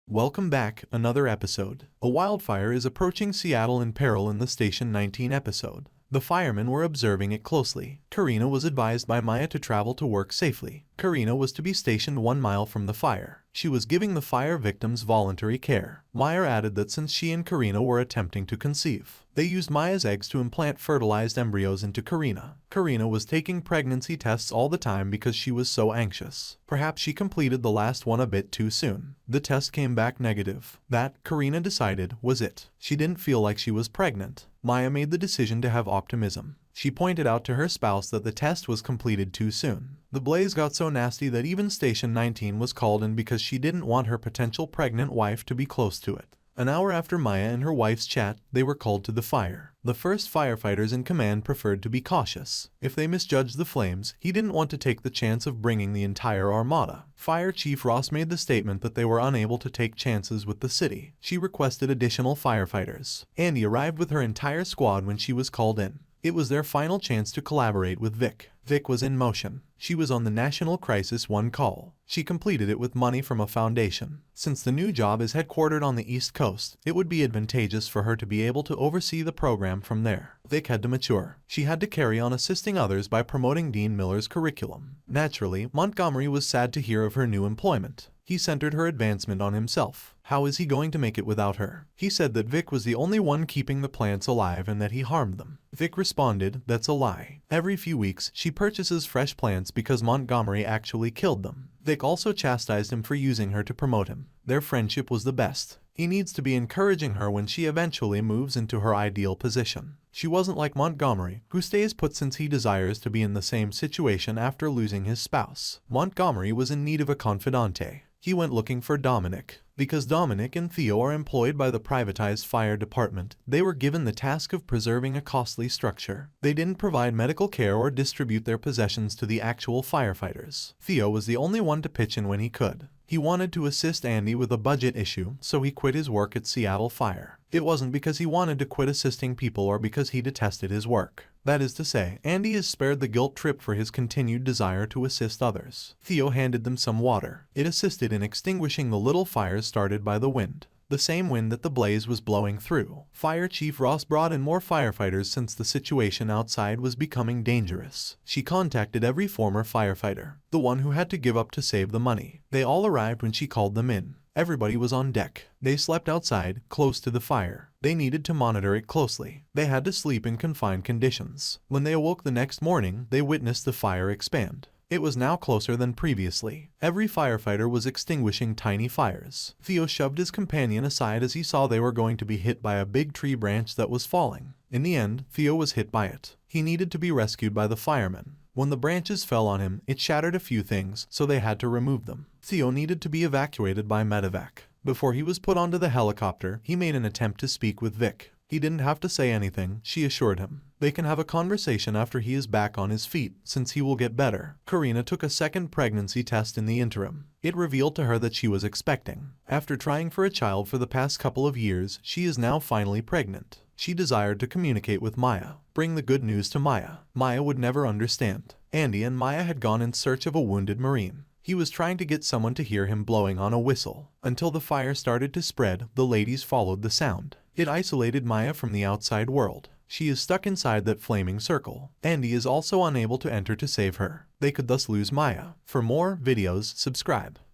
Welcome back, another episode. A wildfire is approaching Seattle in peril in the Station 19 episode. The firemen were observing it closely. Carina was advised by Maya to travel to work safely. Carina was to be stationed 1 mile from the fire. She was giving the fire victims voluntary care. Maya added that since she and Carina were attempting to conceive, they used Maya's eggs to implant fertilized embryos into Carina. Carina was taking pregnancy tests all the time because she was so anxious. Perhaps she completed the last one a bit too soon. The test came back negative. That, Carina decided, was it. She didn't feel like she was pregnant. Maya made the decision to have optimism. She pointed out to her spouse that the test was completed too soon. The blaze got so nasty that even Station 19 was called in because she didn't want her potential pregnant wife to be close to it. An hour after Maya and her wife's chat, they were called to the fire. The first firefighters in command preferred to be cautious. If they misjudged the flames, he didn't want to take the chance of bringing the entire armada. Fire Chief Ross made the statement that they were unable to take chances with the city. She requested additional firefighters. Andy arrived with her entire squad when she was called in. It was their final chance to collaborate with Vic. Vic was in motion. She was on the National Crisis 1 call. She completed it with money from a foundation. Since the new job is headquartered on the East Coast, it would be advantageous for her to be able to oversee the program from there. Vic had to mature. She had to carry on assisting others by promoting Dean Miller's curriculum. Naturally, Montgomery was sad to hear of her new employment. He centered her advancement on himself. How is he going to make it without her? He said that Vic was the only one keeping the plants alive and that he harmed them. Vic responded, "That's a lie. Every few weeks, she purchases fresh plants because Montgomery actually killed them." Vic also chastised him for using her to promote him. Their friendship was the best. He needs to be encouraging her when she eventually moves into her ideal position. She wasn't like Montgomery, who stays put since he desires to be in the same situation after losing his spouse. Montgomery was in need of a confidante. He went looking for Dominic. Because Dominic and Theo are employed by the privatized fire department, they were given the task of preserving a costly structure. They didn't provide medical care or distribute their possessions to the actual firefighters. Theo was the only one to pitch in when he could. He wanted to assist Andy with a budget issue, so he quit his work at Seattle Fire. It wasn't because he wanted to quit assisting people or because he detested his work. That is to say, Andy is spared the guilt trip for his continued desire to assist others. Theo handed them some water. It assisted in extinguishing the little fires started by the wind. The same wind that the blaze was blowing through. Fire Chief Ross brought in more firefighters since the situation outside was becoming dangerous. She contacted every former firefighter, the one who had to give up to save the money. They all arrived when she called them in. Everybody was on deck. They slept outside, close to the fire. They needed to monitor it closely. They had to sleep in confined conditions. When they awoke the next morning, they witnessed the fire expand. It was now closer than previously. Every firefighter was extinguishing tiny fires. Theo shoved his companion aside as he saw they were going to be hit by a big tree branch that was falling. In the end, Theo was hit by it. He needed to be rescued by the firemen. When the branches fell on him, it shattered a few things, so they had to remove them. Theo needed to be evacuated by medevac. Before he was put onto the helicopter, he made an attempt to speak with Vic. He didn't have to say anything, she assured him. They can have a conversation after he is back on his feet, since he will get better. Carina took a second pregnancy test in the interim. It revealed to her that she was expecting. After trying for a child for the past couple of years, she is now finally pregnant. She desired to communicate with Maya. Bring the good news to Maya. Maya would never understand. Andy and Maya had gone in search of a wounded Marine. He was trying to get someone to hear him blowing on a whistle. Until the fire started to spread, the ladies followed the sound. It isolated Maya from the outside world. She is stuck inside that flaming circle. Andy is also unable to enter to save her. They could thus lose Maya. For more videos, subscribe.